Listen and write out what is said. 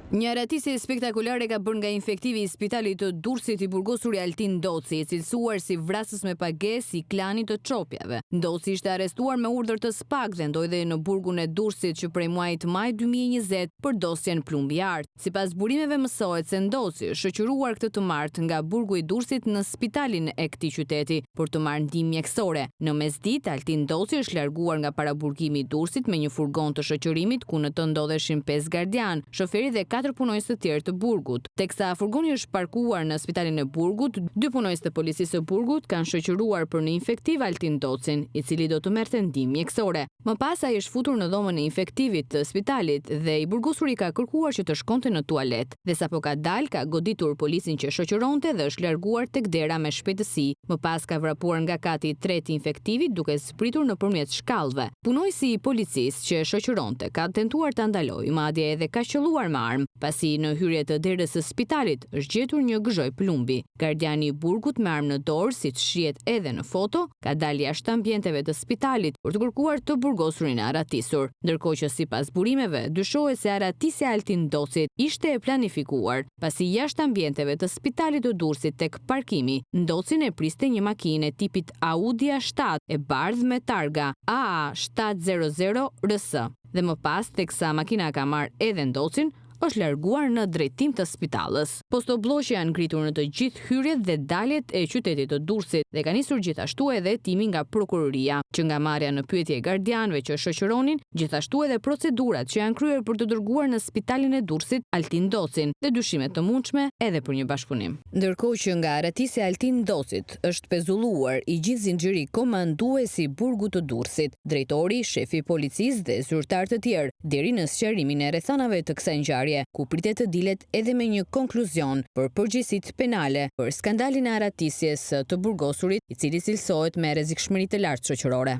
Një ratisje spektakolare ka bërë nga infektivi i spitalit të Durrësit i burgosur Altin Ndoci, i cilësuar si vrasës me pagesë i klanit të Çopjave. Ndoci ishte arrestuar me urdhër të SPAK dhe ndodhej në burgun e Durrësit që prej muajit maj 2020 për dosjen plumbi art. Sipas burimeve mësohet se Ndoci është shoqëruar këtë të martë nga burgu i Durrësit në spitalin e këtij qyteti për të marrë ndihmë mjekësore. Në mesditë, Altin Ndoci është larguar nga paraburgimi i Durrësit me një furgon të shoqërimit ku në të ndodheshin 5 gardian, shoferi dhe 4 punonjës të tjerë të burgut. Teksa furgoni është parkuar në spitalin e burgut, 2 punonjës të policisë së burgut kanë shoqëruar për në infektiv Altin Ndocin, i cili do të merrte ndihmë mjekësore. Më pas ai është futur në dhomën e infektivit të spitalit dhe i burgosuri ka kërkuar që të shkonte në tualet. Dhe sapo ka dalë, ka goditur policin që shoqëronte dhe është larguar tek dera me shpejtësi. Më pas ka vrapuar nga kati i tretë i infektivit duke zbritur nëpërmjet shkallëve. Punojësi i policisë që shoqëronte ka tentuar ta ndalojë, madje edhe ka qelluar me armë. Pasi në hyrje të derës së spitalit është gjetur një gëzhoj plumbi. Gardiani i burgut me armë në dorë, siç shihet edhe në foto, ka dalë jashtë ambienteve të spitalit për të kërkuar të burgosurin e aratisur. Ndërkohë që sipas burimeve dyshohet se aratisja e Altin Ndocit ishte e planifikuar, pasi jashtë ambienteve të spitalit të Durrësit tek parkimi, Ndocin e priste një makinë tipit Audi A7 e bardhë me targa AA 700 RS. Dhe më pas, teksa makina ka marrë edhe Ndocin, është larguar në drejtim të spitalës. Postobllogje janë ngritur në të gjithë hyrjet dhe daljet e qytetit të Durrësit dhe ka nisur gjithashtu edhe timi nga prokuroria, që nga marrja në pyetje e gardianëve që shoqëronin, gjithashtu edhe procedurat që janë kryer për të dërguar në spitalin e Durrësit Altin Ndocin dhe dyshimet të mundshme edhe për një bashkëpunim. Ndërkohë që nga aratisja e Altin Ndocit është pezulluar i gjithë zinxhiri komanduesi i burgut të Durrësit, drejtori, shefi i policisë dhe zyrtar të tjerë, deri në sqarimin e rrethanave të kësaj ngjarje, ku pritet të dilet edhe me një konkluzion për përgjegjësitë penale për skandalin e aratisjes të burgosurit, i cili cilësohet me rrezikshmëri të lartë shoqërore.